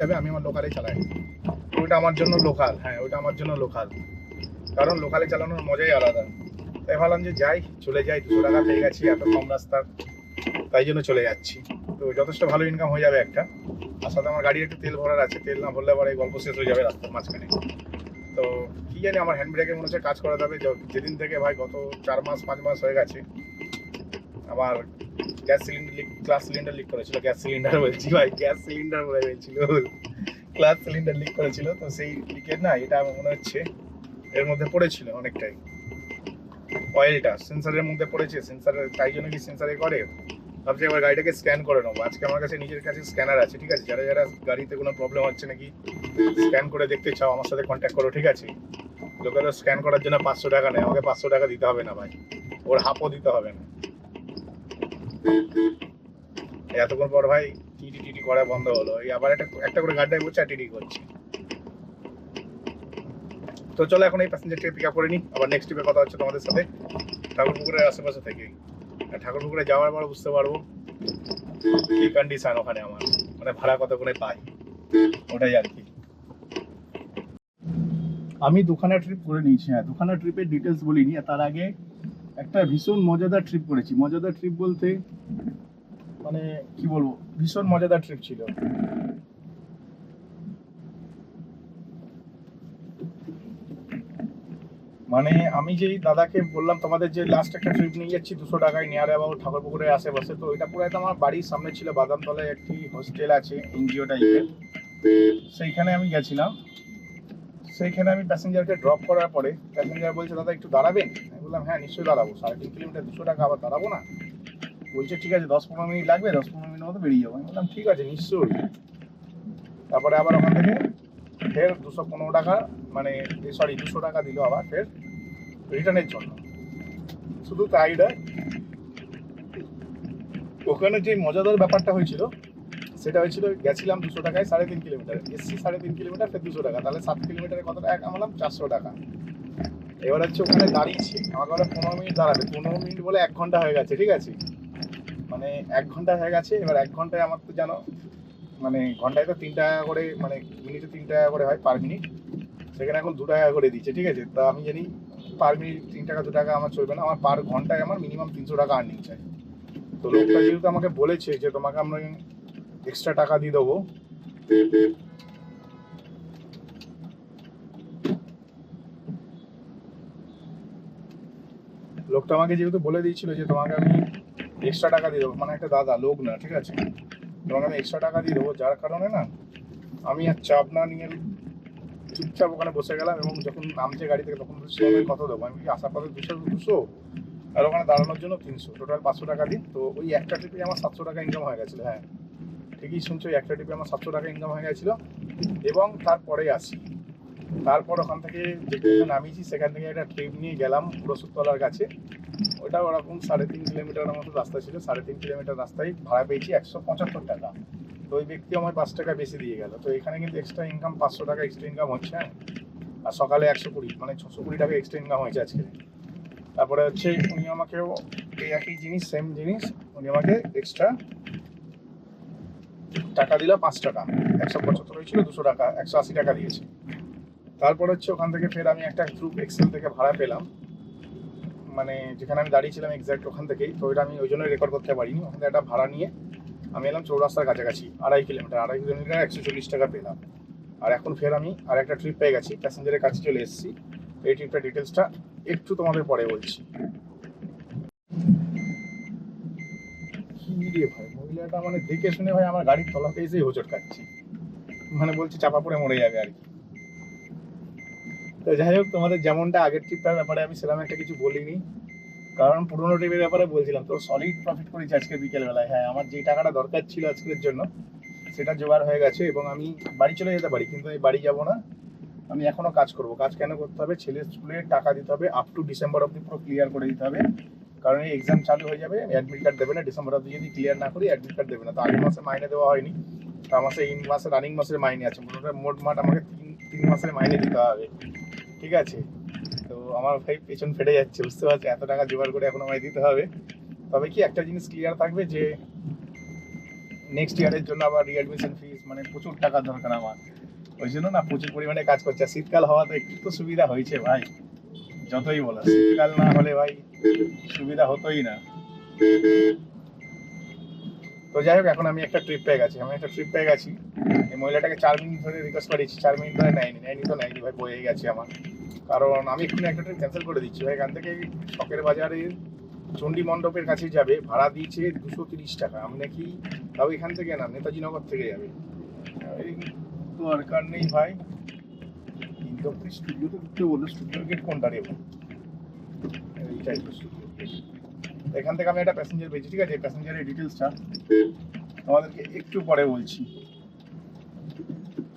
যাবে, আমি আমার লোকালে চালাই। ওইটা আমার জন্য লোকাল, হ্যাঁ ওইটা আমার জন্য লোকাল, কারণ লোকালে চালানোর মজাই আলাদা। তাই ভাবলাম যে যাই, চলে যাই, 200 টাকা পেয়ে গেছি এত কম রাস্তার, তাই জন্য চলে যাচ্ছি। তো যথেষ্ট ভালো ইনকাম হয়ে যাবে একটা। আর সাথে আমার গাড়ির একটু তেল ভরার আছে, তেল না ভরলে আবার এই গল্প শেষ হয়ে যাবে রাস্তার মাঝখানে। তো কি জানি আমার হ্যান্ড ব্রেকে মনে হচ্ছে কাজ করাতে হবে। যেদিন থেকে ভাই গত 4 মাস 5 মাস হয়ে গেছে আমার গ্যাস সিলিন্ডার লিক করেছিল। গ্যাস সিলিন্ডার বলছি ভাই, গ্যাস সিলিন্ডার বলে হয়েছিল, ক্লাস সিলিন্ডার লিক করেছিল। তো সেই লিকের না এটা মনে হচ্ছে এর মধ্যে পড়েছিল অনেকটাই, অয়েলটা সেন্সারের মধ্যে পড়েছে। সেন্সারের তাই জন্য কি সেন্সারে করে, ভাবছি এবার গাড়িটাকে স্ক্যান করে নেবো। আজকে আমার কাছে নিজের কাছে স্ক্যানার আছে, ঠিক আছে। যারা যারা গাড়িতে কোনো প্রবলেম হচ্ছে নাকি স্ক্যান করে দেখতে চাও আমার সাথে কন্ট্যাক্ট করো, ঠিক আছে। লোকেরা স্ক্যান করার জন্য 500 টাকা নেয়, আমাকে 500 টাকা দিতে হবে না ভাই, ওর হাফও দিতে হবে না। এতক্ষণ পর ভাই টিটি করা বন্ধ হলো, এই আবার একটা করে গাড়িটায় বসে টিটি করছে। তো চলো এখন এই প্যাসেঞ্জারকে পিক আপ করে নিই, আবার নেক্সট ট্রিপে কথা হচ্ছে তোমাদের সাথে ঠাকুরপুকুরের আশেপাশে থেকে। ঠাকুরপুকুরে যাওয়ার পর বুঝতে পারবো কি কন্ডিশন ওখানে আমার, মানে ভাড়া কত করে পাই, ওটাই আর কি। আমি দুখানা ট্রিপ করে নিয়েছি, হ্যাঁ দুখানা ট্রিপের ডিটেলস বলিনি। তার আগে একটা ভীষণ মজাদার ট্রিপ করেছি। মজাদার ট্রিপ বলতে মানে কি বলবো, ভীষণ মজাদার ট্রিপ ছিল। মানে আমি যেই দাদাকে বললাম তোমাদের যে লাস্ট একটা ট্রিপ নিয়ে যাচ্ছি 200 টাকায় নিয়ার অ্যাবাউট ঠাকুরপুকুরের আশেপাশে, তো ওইটা পুরো আমার বাড়ির সামনে ছিল। বাদামতলায় একটি হোস্টেল আছে এনজিও টাইপের, সেইখানে আমি গেছিলাম। সেইখানে আমি প্যাসেঞ্জারকে ড্রপ করার পরে প্যাসেঞ্জার বলছে দাদা একটু দাঁড়াবেন। আমি বললাম হ্যাঁ নিশ্চয়ই দাঁড়াবো, 3.5 কিলোমিটার 200 টাকা আবার দাঁড়াবো না। বলছে ঠিক আছে 10-15 মিনিট লাগবে, 10-15 মিনিট মতো বেরিয়ে যাবো। আমি বললাম ঠিক আছে নিশ্চয়ই। তারপরে আবার ওখান থেকে ফের 215 টাকা মানে 200 টাকা দিল আবার ফের রিটার্নের জন্য। শুধু তাই নয়, ওখানে যে মজাদার ব্যাপারটা হয়েছিল সেটা হয়েছিল গেছিলাম 200 টাকায় 3.5 কিলোমিটার, এসছি 3.5 কিলোমিটার ফের 200 টাকা, তাহলে 7 কিলোমিটারে কত টাকা কামালাম, 400 টাকা। এবার হচ্ছে ওখানে দাঁড়িয়েছি, আমাকে বলে 15 মিনিট দাঁড়াবে, 15 মিনিট বলে 1 ঘন্টা হয়ে গেছে, ঠিক আছে। মানে 1 ঘন্টা হয়ে গেছে। এবার 1 ঘন্টায় আমার তো জানো মানে ঘন্টায় তো 3 টাকা করে, মানে মিনিটে 3 টাকা করে হয় পার মিনিট, সেখানে এখন 2 টাকা করে দিচ্ছে, ঠিক আছে। তা আমি জানি পার মিনিট 3 টাকা 2 টাকা আমার চলবে না, আমার পার ঘন্টায় আমার মিনিমাম 300 টাকা আর্নিং চাই। তো লোকটা যেহেতু আমাকে বলেছে যে তোমাকে আমরা এক্সট্রা টাকা দিয়ে দেবো, লোকটা আমাকে যেহেতু বলে দিয়েছিল যে তোমাকে আমি এক্সট্রা টাকা দিয়ে দেবো, মানে একটা দাদা লোক না, ঠিক আছে, তোমাকে আমি এক্সট্রা টাকা দিয়ে দেবো, যার কারণে না আমি আর চাপ না নিয়ে চুপচাপ ওখানে বসে গেলাম। এবং যখন নামছে গাড়ি থেকে তখন বলছি আমি কত দেবো, আমি আসার পথে 200 আর ওখানে দাঁড়ানোর জন্য 300, টোটাল 500 টাকা দিই। তো ওই একটা ট্রিপে আমার 700 টাকা ইনকাম হয়ে গেছিলো। হ্যাঁ ঠিকই শুনছো, ওই একটা ট্রিপে আমার 700 টাকা ইনকাম হয়ে গেছিলো। এবং তারপরে আসি, তারপর ওখান থেকে যেখানে নামিয়েছি সেখান থেকে একটা ট্রিপ নিয়ে গেলাম রসুলতলার কাছে। ওটা ওরকম 3.5 কিলোমিটার মতো রাস্তা ছিল, 3.5 কিলোমিটার রাস্তায় ভাড়া পেয়েছি 175 টাকা। তো ওই ব্যক্তি আমার 5 টাকা বেশি দিয়ে গেল। তো এখানে কিন্তু এক্সট্রা ইনকাম 500 টাকা এক্সট্রা ইনকাম হচ্ছে। হ্যাঁ আর সকালে 120 মানে 620 টাকা এক্সট্রা ইনকাম হয়েছে আজকে। তারপরে হচ্ছে উনি আমাকেও এই একই জিনিস, সেম জিনিস, উনি আমাকে এক্সট্রা টাকা দিল 5 টাকা। 175 হয়েছিল, 200 টাকা 180 টাকা দিয়েছে। তারপর হচ্ছে ওখান থেকে ফের আমি একটা গ্রুপ এক্সেল থেকে ভাড়া পেলাম, মানে যেখানে আমি দাঁড়িয়েছিলাম এক্স্যাক্ট ওখান থেকেই। তো ওইটা আমি ওই জন্যই রেকর্ড করতে পারিনি। ওখান থেকে একটা ভাড়া নিয়ে আমি এলাম চৌরাস্তার কাছাকাছি, 2.5 কিলোমিটার 140 টাকা পেলাম। আর এখন ফের আমি আর একটা ট্রিপ পেয়ে গেছি, প্যাসেঞ্জারের কাছে চলে এসেছি। এই ট্রিপটার ডিটেলসটা একটু তোমাদের পরে বলছি। কি রে ভাই, মহিলাটা মানে দেখে শুনে ভাই আমার গাড়ির তলাতে এসেই হোঁচট খাচ্ছি, মানে বলছি চাপা পড়ে মরে যাবে আর কি। তো যাই হোক, তোমাদের যেমনটা আগের ট্রিপটার ব্যাপারে আমি সেরকম একটা কিছু বলিনি, কারণ পুরোনো ট্রিপের ব্যাপারে বলছিলাম। তো সলিড প্রফিট করেছি আজকে বিকেলবেলায়। হ্যাঁ আমার যে টাকাটা দরকার ছিল আজকের জন্য সেটা জোগাড় হয়ে গেছে এবং আমি বাড়ি চলে যেতে পারি, কিন্তু আমি বাড়ি যাব না, আমি এখনো কাজ করব। কাজ কেন করতে হবে, ছেলের স্কুলের টাকা দিতে হবে, আপ টু ডিসেম্বর অবধি পুরো ক্লিয়ার করে দিতে হবে, কারণ এই এক্সাম চালু হয়ে যাবে, অ্যাডমিট কার্ড দেবে না ডিসেম্বর অবধি যদি ক্লিয়ার না করি, অ্যাডমিট কার্ড দেবে না। তো আগের মাসে মাইনে দেওয়া হয়নি, তার মাসে এই মাসে রানিং মাসের মাইনে আছে, মোট আমাকে 3 মাসের মাইনে দিতে হবে, ঠিক আছে। তো আমার ভাই পেছন ফেটে যাচ্ছে, বুঝতে পারছি, এত টাকা জোগাড় করে এখন আমায় দিতে হবে। তবে কি একটা জিনিস ক্লিয়ার থাকবে যে নেক্সট ইয়ারের জন্য আবার রিঅ্যাডমিশন ফিস মানে প্রচুর টাকা দরকার আমার, ওই জন্য না প্রচুর পরিমাণে কাজ করছে। আর শীতকাল হওয়াতে একটু তো সুবিধা হয়েছে ভাই, যতই বলো শীতকাল না হলে ভাই সুবিধা হতোই না। তো যাই হোক, এখন আমি একটা ট্রিপ পেয়ে গেছি, এই মহিলাটাকে 4 মিনিট ধরে রিকোয়েস্ট করেছি, 4 মিনিট ধরে নেয়নি ভাই, বয়ে গেছে আমার। কারণ আমি এক্ষুনি একটা ট্রিপ ক্যান্সেল করে দিচ্ছি ভাই। এখান থেকে শখের বাজারের চণ্ডী মণ্ডপের কাছে যাবে, ভাড়া দিয়েছে 230 টাকা। আমি নাকি তাও এখান থেকে না, নেতাজি নগর থেকে যাবে। এই দরকার নেই ভাই। স্টুডিওতে ঢুকতে বললো, স্টুডিওর গেট কোনটা রে? এইটাই তো স্টুডিও গেট। এখান থেকে আমি একটা প্যাসেঞ্জার পেয়েছি, ঠিক আছে? প্যাসেঞ্জারের ডিটেলসটা তোমাদেরকে একটু পরে বলছি,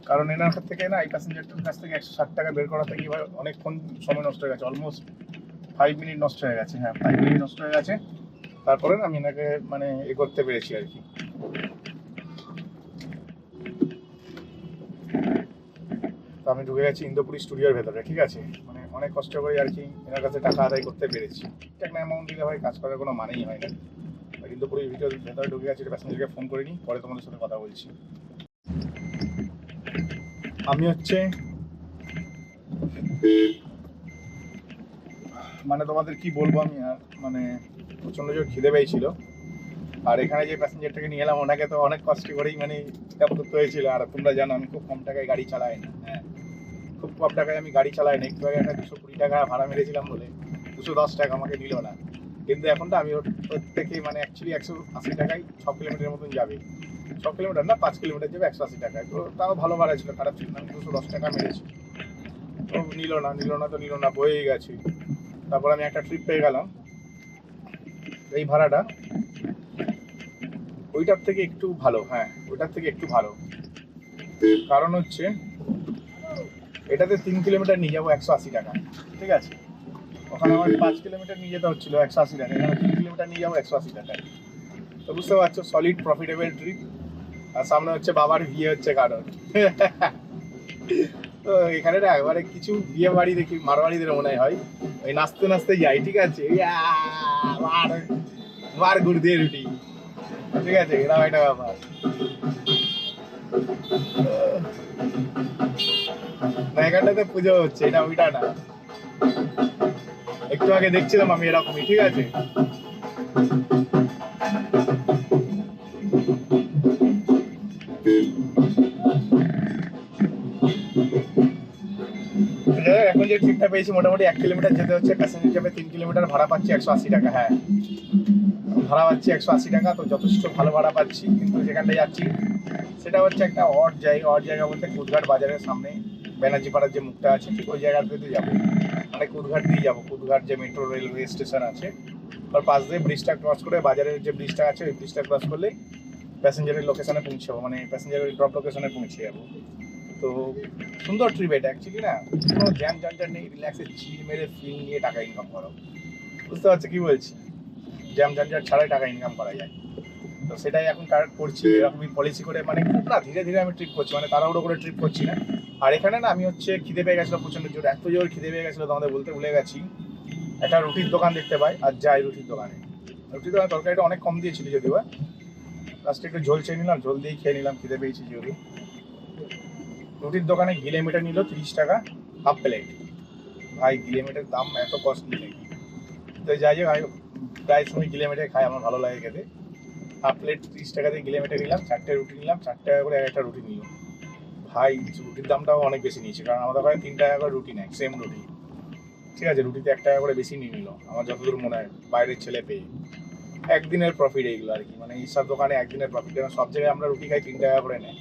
কারণ এনার কাছ থেকে না, এই প্যাসেঞ্জারটার কাছ থেকে 160 টাকা বের করা থেকে ভাই অনেকক্ষণ সময় নষ্ট হয়ে গেছে, অলমোস্ট 5 মিনিট নষ্ট হয়ে গেছে। হ্যাঁ, 5 মিনিট নষ্ট হয়ে গেছে। তারপরে না আমি এনাকে মানে এ করতে পেরেছি আর কি। তো আমি ঢুকে গেছি ইন্দোপুরি স্টুডিওর ভেতরে, ঠিক আছে? মানে অনেক কষ্ট করে আর কি এনার কাছে টাকা আদায় করতে পেরেছি। ঠিকঠাক না অ্যামাউন্ট দিলে ভাই কাজ করার কোনো মানেই হয় না। ইন্দোপুরির ভেতরে ঢুকে গেছি, প্যাসেঞ্জারকে ফোন করে নিই, পরে তোমাদের সাথে কথা বলছি। আমি হচ্ছে মানে তোমাদের কি বলবো, আমি আর মানে প্রচন্ড জোর খিদে পেয়েছিল। আর এখানে যে প্যাসেঞ্জারটাকে নিয়ে এলাম, ওনাকে তো অনেক কষ্ট করেই মানে পিক আপ করতে হয়েছিল। আর তোমরা জানো আমি খুব কম টাকায় গাড়ি চালাই না। হ্যাঁ, খুব কম টাকায় আমি গাড়ি চালাই না। একটু আগে একটা 220 টাকা ভাড়া মেরেছিলাম বলে 210 টাকা আমাকে নিল না। কিন্তু এখন তো আমি ওর থেকে মানে অ্যাকচুয়ালি 180 টাকায় 6 কিলোমিটারের মতন যাবে। 6 কিলোমিটার না, 5 কিলোমিটার যাবে 180 টাকায়। তো তাও ভালো ভাড়া ছিল, খারাপ ছিল না। আমি 210 টাকা মেরেছি। তো নিল না, বয়েই গেছে। তারপর আমি একটা ট্রিপ পেয়ে গেলাম। এই ভাড়াটা ওইটার থেকে একটু ভালো। হ্যাঁ, ওইটার থেকে একটু ভালো। কারণ হচ্ছে এটাতে 3 কিলোমিটার নিয়ে যাবো 180 টাকা, ঠিক আছে? ওখানে আমার 5 কিলোমিটার নিয়ে যেতে হচ্ছিল 180 টাকা, এখানে 3 কিলোমিটার নিয়ে যাবো 180 টাকায়। তো বুঝতে পারছো, সলিড প্রফিটেবল ট্রিপ। আর সামনে হচ্ছে বাবার বিয়ে হচ্ছে কারণ। তো এখানে না একবারে কিছু বিয়ে বাড়ি দেখি মারবাড়িদের মনে হয় ওই নাচতে নাচতে যাই, ঠিক আছে? বার গুড় দিয়ে রুটি, ঠিক আছে? এরকম একটা ব্যাপার। না, এখানটাতে পুজো হচ্ছে, এটা ওইটা না। একটু আগে দেখছিলাম আমি এরকমই, ঠিক আছে? এখন যে ট্রিপটা পেয়েছি মোটামুটি 1 কিলোমিটার যেতে হচ্ছে, প্যাসেঞ্জার যাবে 3 কিলোমিটার, ভাড়া পাচ্ছি 180 টাকা। হ্যাঁ, ভাড়া পাচ্ছি 180 টাকা, তো যথেষ্ট ভালো ভাড়া পাচ্ছি। কিন্তু যেখানটায় যাচ্ছি সেটা হচ্ছে একটা অড জায়গা বলতে কুদঘাট বাজারের সামনে ব্যানার্জি পাড়ার যে মুখটা আছে, ঠিক ওই জায়গাটাতে যাবো। মানে কুদঘাট দিয়ে যাবো, কুদঘাট যে মেট্রো রেলওয়ে স্টেশন আছে ওর পাশ দিয়ে ব্রিজটা ক্রস করে, বাজারের যে ব্রিজটা আছে ওই ব্রিজটা ক্রস করলে প্যাসেঞ্জারের লোকেশনে পৌঁছাবো, মানে প্যাসেঞ্জারের ড্রপ লোকেশনে পৌঁছে যাবো। তো সুন্দর ট্রিপ এটা অ্যাকচুয়ালি না, কোনো জ্যাম জঞ্জাট নেই, রিল্যাক্সে চিল মেরে ফিল নিয়ে টাকা ইনকাম করো। বুঝতে পারছো কি বলছি? জ্যাম জঞ্জাট ছাড়াই টাকা ইনকাম করা যায়। তো সেটাই এখন কারেক্ট করছি, এরকমই পলিসি করে, মানে খুব না, ধীরে ধীরে আমি ট্রিপ করছি, মানে তাড়াহুড়ো করে ট্রিপ করছি না। আর এখানে না আমি হচ্ছে খিদে পেয়ে গেছিলো প্রচণ্ড জোর, এত জোর খিদে পেয়ে গেছিলো তোমাদের বলতে ভুলে গেছি। একটা রুটির দোকান দেখতে পাই, আর যাই রুটির দোকানে তরকারিটা অনেক কম দিয়েছিল যদিও, লাস্টে একটু ঝোল চেয়ে নিলাম, ঝোল দিয়েই খেয়ে নিলাম, খিদে পেয়েছি যেহেতু। রুটির দোকানে গিলে মিটার নিল 30 টাকা হাফ প্লেট। ভাই গিলে মিটার দাম এত কস্টলি নাকি? তো যাই হোক, আমি প্রায় সময় গিলে মিটার খাই, আমার ভালো লাগে খেতে। হাফ প্লেট 30 টাকা দিয়ে গিলে মিটার নিলাম, 4টে রুটি নিলাম, 4 টাকা করে একটা রুটি নিল। ভাই রুটির দামটাও অনেক বেশি নিয়েছে, কারণ আমাদের ওখানে 3 টাকা করে রুটি নেয়, সেম রুটি, ঠিক আছে? রুটিতে 1 টাকা করে বেশি নিয়ে নিল আমার যতদূর মনে হয়, বাইরের ছেলে পেয়ে। একদিনের প্রফিট এইগুলো আর কি, মানে এইসব দোকানে একদিনের প্রফিট। কারণ সব জায়গায় আমরা রুটি খাই 3 টাকা করে নেয়,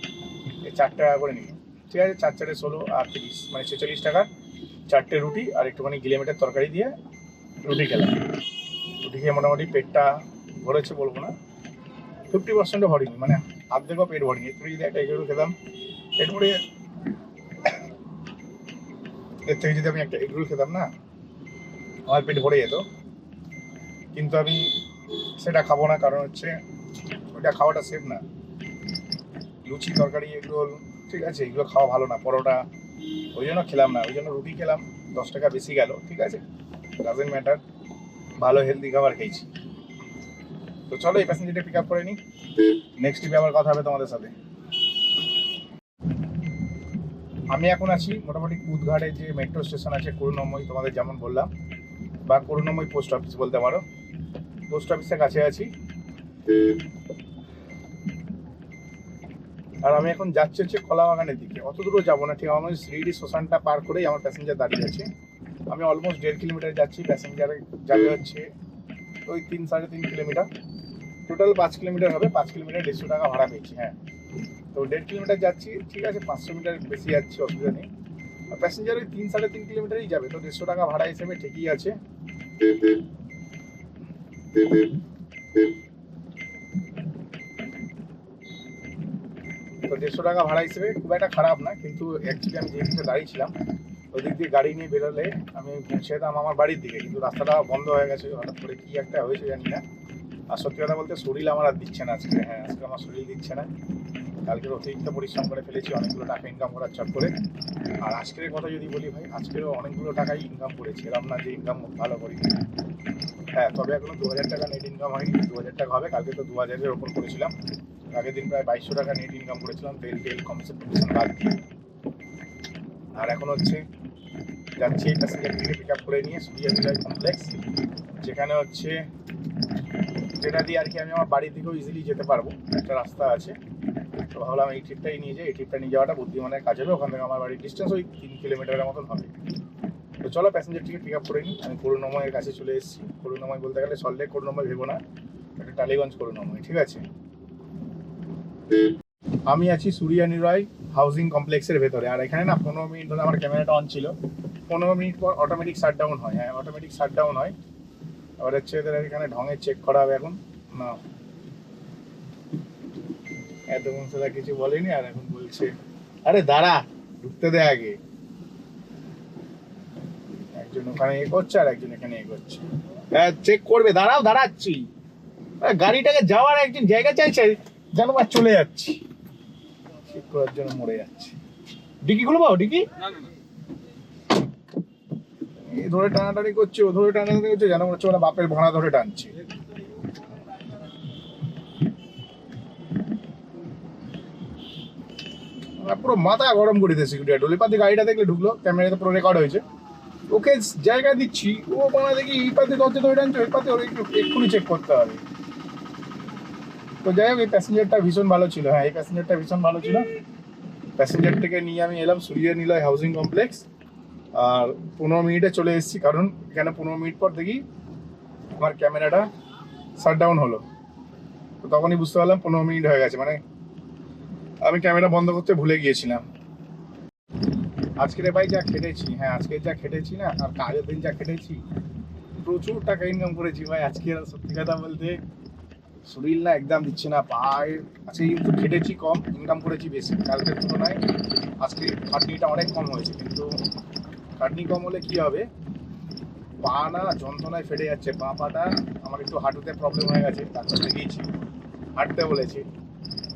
এই 4 টাকা করে নিল, ঠিক আছে? 4 4 16 আর 30 মানে 46 টাকার 4টে রুটি আর একটুখানি গিলে মিটার তরকারি দিয়ে রুটি খেলাম। রুটি খেয়ে মোটামুটি পেটটা ভরেছে বলবো না, 50%ও ভরিনি, মানে অর্ধেকও পেট ভরিনি। একটু যদি একটা এগরোল খেতাম পেট ভরে, এর থেকে যদি আমি একটা এগরোল খেতাম না, আমার পেট ভরে যেত। কিন্তু আমি সেটা খাবো না, কারণ হচ্ছে ওইটা খাওয়াটা সেফ না। লুচি তরকারি এগরোল, ঠিক আছে, এগুলো খাওয়া ভালো না, পরোটা, ওই জন্য খেলাম না। ওই জন্য রুটি খেলাম, 10 টাকা বেশি গেল, ঠিক আছে, ডাজেন্ট ম্যাটার, ভালো হেলদি খাবার খেয়েছি। তো চলো এই প্যাসেঞ্জারটা পিক আপ করে নিই, নেক্সট ট্রিপে আবার কথা হবে তোমাদের সাথে। আমি এখন আছি মোটামুটি কুদঘাটে যে মেট্রো স্টেশন আছে করুণাময়ী, তোমাদের যেমন বললাম, বা করুণাময়ী পোস্ট অফিস বলতে পারো। পোস্ট অফিসের কাছে আছি। আর আমি এখন যাচ্ছি হচ্ছে কলাবাগানের দিকে। অত দূরও যাবো না, ঠিক আমার শ্রীডি শ্মশানটা পার করেই আমার প্যাসেঞ্জার দাঁড়িয়ে আছে। আমি অলমোস্ট 1.5 কিলোমিটার যাচ্ছি, প্যাসেঞ্জারে যাবে হচ্ছে ওই 3-3.5 কিলোমিটার। টোটাল 5 কিলোমিটার হবে, 5 কিলোমিটার 150 টাকা ভাড়া পেয়েছি। হ্যাঁ, তো 1.5 কিলোমিটার যাচ্ছি, ঠিক আছে, 500 মিটার বেশি যাচ্ছি, অসুবিধা নেই। আর প্যাসেঞ্জার ওই 3-3.5 কিলোমিটারই যাবে, তো 150 টাকা ভাড়া হিসেবে ঠিকই আছে। তো 150 টাকা ভাড়া হিসেবে খুব একটা খারাপ না, কিন্তু অ্যাকচুয়ালি আমি যে দিকে দাঁড়িয়েছিলাম ওই দিক দিয়ে গাড়ি নিয়ে বেরোলে আমি পৌঁছে যেতাম আমার বাড়ির দিকে, কিন্তু রাস্তাটা বন্ধ হয়ে গেছে। হঠাৎ করে কি একটা হয়েছে জানি না। আর সত্যি কথা বলতে শরীর আমার আর দিচ্ছে না আজকে। হ্যাঁ, আজকে আমার শরীর দিচ্ছে না। কালকের অতিরিক্ত পরিশ্রম করে ফেলেছি অনেকগুলো টাকা ইনকাম করার চক্করে। আর আজকের কথা যদি বলি ভাই, আজকেরও অনেকগুলো টাকাই ইনকাম করেছি, এরকম না যে ইনকাম ভালো করি। হ্যাঁ, তবে এখনো 2000 টাকা নেট ইনকাম হয়নি, 2000 টাকা হবে। কালকে তো 2000-এর ওপর করেছিলাম। আগের দিন প্রায় 2200 টাকা নেট ইনকাম করেছিলাম, তেল কমিশন বাদ দিয়ে। আর এখন হচ্ছে যাচ্ছি এই প্যাসেঞ্জারটিকে পিক আপ করে নিয়ে সুরিয়া নিলয় কমপ্লেক্স, যেখানে হচ্ছে যেটা দিয়ে আর কি আমি আমার বাড়ির দিকেও ইজিলি যেতে পারবো, একটা রাস্তা আছে। তো ভাবলাম এই ট্রিপটাই নিয়ে যাই, এই ট্রিপটা নিয়ে যাওয়াটা বুদ্ধিমানের কাজ হবে। ওখান থেকে আমার বাড়ির ডিস্টেন্স ওই 3 কিলোমিটারের মতন হবে। তো চলো প্যাসেঞ্জারটিকে পিক আপ করে নিই। আমি করুণাময়ের কাছে চলে এসেছি। করুণাময় বলতে গেলে সল্টলেক করুণাময় ভেবো না, একটা টালিগঞ্জ করুণাময়, ঠিক আছে। আমি আছি সুরিয়া নিলয় হাউজিং কমপ্লেক্সের ভেতরে। আর এখানে না 15 মিনিট ধরে আমার ক্যামেরাটা অন ছিল, 15 মিনিট পর অটোমেটিক শাটডাউন হয়। হ্যাঁ, অটোমেটিক শাটডাউন হয়। আবার হচ্ছে এদের এখানে ঢঙে চেক করা হবে এখন না, এতক্ষণ সেটা কিছু বলেনি আর এখন বলছে আরে দাঁড়া ঢুকতে দে আগে। একজন ওখানে এ করছে আর একজন এখানে এ করছে। হ্যাঁ, চেক করবে, দাঁড়াও, দাঁড়াচ্ছি। গাড়িটাকে যাওয়ার একজন জায়গা চাইছে, যেন বা চলে যাচ্ছি, চেক করার জন্য মরে যাচ্ছে। ডিকি খুলবো? ডিকি ধরে টানাটানি করছে, ও ধরে টানাটানি করছে, যেন মনে হচ্ছে ওরা বাপের ভাড়া ধরে টানছে। পুরো মাথা গরম করে দিয়েছে সিকিউরিটি। ডলিপাতি গাড়িটা দেখলে ঢুকলো, ক্যামেরাতে পুরো রেকর্ড হয়েছে। ওকে জায়গা দিচ্ছি, ও মানে দেখি এই পাতে দরজা ধরে টানছে, ওই পাতে ওর এক্ষুনি চেক করতে হবে। তো যাই হোক, এই প্যাসেঞ্জারটা ভীষণ ভালো ছিল। হ্যাঁ, এই প্যাসেঞ্জারটা ভীষণ ভালো ছিল। প্যাসেঞ্জারটাকে নিয়ে আমি এলাম সুরিয়া নিলয় হাউজিং কমপ্লেক্স। আর 15 মিনিটে চলে এসেছি, কারণ এখানে 15 মিনিট পর দেখি আমার ক্যামেরাটা শাটডাউন হলো। তো তখনই বুঝতে পারলাম 15 মিনিট হয়ে গেছে, মানে আমি ক্যামেরা বন্ধ করতে ভুলে গিয়েছিলাম। আজকের ভাই যা খেটেছি, হ্যাঁ আজকে যা খেটেছি না, আর কাজের দিন যা খেটেছি, প্রচুর টাকা ইনকাম করেছি ভাই আজকে। সত্যি কথা বলতে শরীর না একদম দিচ্ছে না, পায়ে আজকে কিন্তু খেটেছি কম, ইনকাম করেছি বেশি কালকের তুলনায়। আজকে খাটনিটা অনেক কম হয়েছে, কিন্তু খাটনি কম হলে কি হবে, পা না যন্ত্রণায় ফেটে যাচ্ছে। পা পাটা আমার একটু হাঁটুতে প্রবলেম হয়ে গেছে, ডাক্তার দেখিয়েছি, হাঁটতে বলেছি,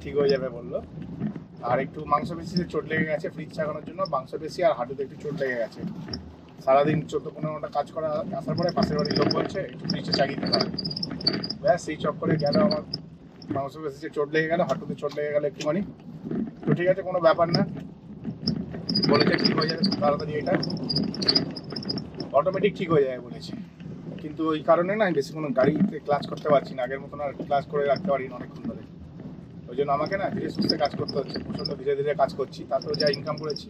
ঠিক হয়ে যাবে বললো। আর একটু মাংসপেশিতে চোট লেগে গেছে, ফ্রিজ চাকানোর জন্য মাংসপেশি আর হাঁটুতে একটু চোট লেগে গেছে। সারাদিন 14-15 ঘন্টা কাজ করা আসার পরে পাশের বাড়ির লোক বলছে একটু ফ্রিজে চাগিয়ে দিতে হবে। ব্যাস সেই চক্করে গেল আমার মাংসপেশিতে চোট লেগে গেল, হাঁটুতে চোট লেগে গেল একটুখানি। তো ঠিক আছে, কোনো ব্যাপার না, বলেছে ঠিক হয়ে যাবে তাড়াতাড়ি, এটা অটোমেটিক ঠিক হয়ে যাবে বলেছে। কিন্তু ওই কারণে না আমি বেশি কোনো গাড়িতে ক্লাচ করতে পারছি না, আগের মতন আর ক্লাচ করে রাখতে পারি না অনেকক্ষণ ধরে। ওই জন্য আমাকে না ধীরে সুস্থে কাজ করতে হচ্ছে, প্রচণ্ড ধীরে ধীরে কাজ করছি। তাতেও যা ইনকাম করেছি,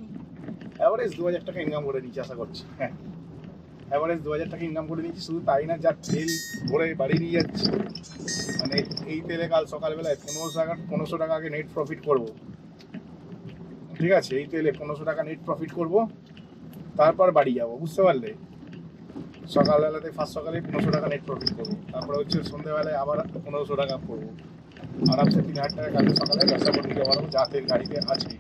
অ্যাভারেজ 2000 টাকা ইনকাম করে নিচ্ছি আশা করছি। হ্যাঁ, অ্যাভারেজ 2000 টাকা ইনকাম করে নিচ্ছি। শুধু তাই না, যা তেল ভরে বাড়ি নিয়ে যাচ্ছি, মানে এই তেলে কাল সকালবেলায় 1500 টাকা আগে নেট প্রফিট করব। ঠিক আছে, এই তেলে 1500 টাকা নেট প্রফিট করব, তারপর বাড়ি যাবো, বুঝতে পারলে। সকালবেলাতে ফার্স্ট সকালে 1500 টাকা নেট প্রফিট করবো, তারপরে হচ্ছে সন্ধ্যেবেলায় আবার 1500 টাকা করবো। আরামসে 3000 টাকা কালকে সকালে ব্যবসা করে নিতে পারবো, যা তেল গাড়িতে আছে।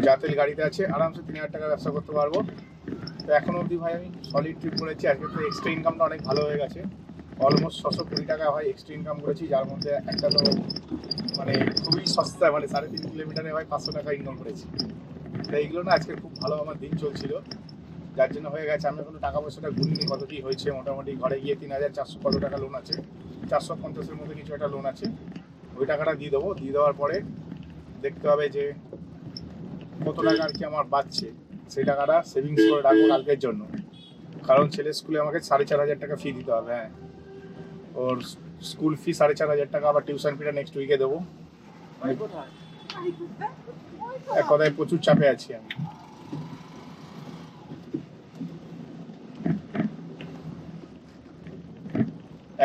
যা তেল গাড়িতে আছে আরামসে 3000 টাকা ব্যবসা করতে পারবো। তো এখনো অবধি ভাই আমি সলিড ট্রিপ করেছি। আজকে তো এক্সট্রা ইনকামটা অনেক ভালো হয়ে গেছে, অলমোস্ট 620 টাকা হয় এক্সট্রা ইনকাম করেছি, যার মধ্যে একটা তো মানে খুবই সস্তা, মানে 3.5 কিলোমিটারে ভাই 500 টাকা ইনকাম করেছি। তো এইগুলো না আজকে খুব ভালো আমার দিন চলছিল, যার জন্য হয়ে গেছে। আমি এখনো টাকা পয়সাটা গুনিনি কত কি হয়েছে, মোটামুটি ঘরে গিয়ে 3400 কত টাকা লোন আছে, 450-এর মধ্যে কিছু একটা লোন আছে, ওই টাকাটা দিয়ে দেবো। দিয়ে দেওয়ার পরে দেখতে হবে যে কত টাকা আর কি আমার বাঁচছে, সেই টাকাটা সেভিংস করে রাখবো কালকের জন্য। কারণ ছেলের স্কুলে আমাকে 4,500 টাকা ফি দিতে হবে। হ্যাঁ, ওর স্কুল ফি 4,500 টাকা, আবার টিউশন ফিটা নেক্সট উইকে দেবো। এক কথায় প্রচুর চাপে আছি আমি।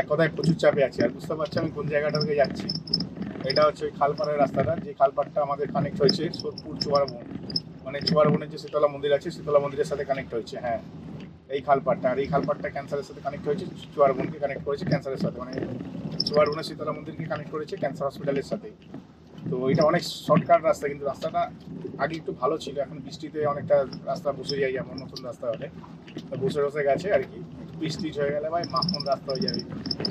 এক কথায় প্রচুর চাপে আছি। আর বুঝতে পারছি আমি কোন জায়গাটা থেকে যাচ্ছি। এটা হচ্ছে ওই খালপাড়ের রাস্তাটা, যে খালপাড়টা আমাদের কানেক্ট হয়েছে সোদপুর চুয়ারবন, মানে চুয়ারবনের যে শীতলা মন্দির আছে, শীতলা মন্দিরের সাথে কানেক্ট হয়েছে। হ্যাঁ, এই খালপাড়টা। আর এই খালপাড়টা ক্যান্সারের সাথে কানেক্ট হয়েছে, চুয়ারবনকে কানেক্ট করেছে ক্যান্সারের সাথে, মানে চুয়ারবনের শীতলা মন্দিরকে কানেক্ট করেছে ক্যান্সার হসপিটালের সাথে। তো এটা অনেক শর্টকাট রাস্তা, কিন্তু রাস্তাটা আগে একটু ভালো ছিল, এখন বৃষ্টিতে অনেকটা রাস্তা বসে যায়, যেমন নতুন রাস্তা হলে বসে গেছে আর কি। বৃষ্টি হয়ে গেলে ভাই মাখন রাস্তা হয়ে যাবে।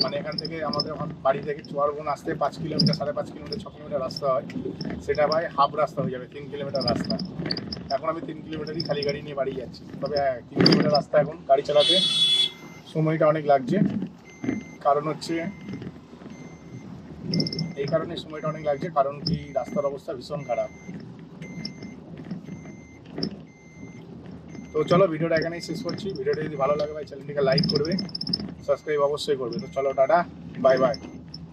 মানে এখান থেকে আমাদের বাড়ি থেকে চুয়ারবন আসতে 5 কিলোমিটার, 5.5 কিলোমিটার, 6 কিলোমিটার রাস্তা হয়, সেটা ভাই হাফ রাস্তা হয়ে যাবে, 3 কিলোমিটার রাস্তা। এখন আমি 3 কিলোমিটারই খালি গাড়ি নিয়ে বাড়ি যাচ্ছি। তবে 3 কিলোমিটার রাস্তা এখন গাড়ি চালাতে সময়টা অনেক লাগছে। কারণ হচ্ছে এই কারণে সময়টা অনেক লাগছে, কারণ কি রাস্তার অবস্থা ভীষণ খারাপ। তো চলো, ভিডিওটা এখানেই শেষ করছি। ভিডিওটা যদি ভালো লাগে ভাই চ্যানেলটিকে লাইক করবে, সাবস্ক্রাইব অবশ্যই করবে। তো চলো, টাটা, বাই বাই।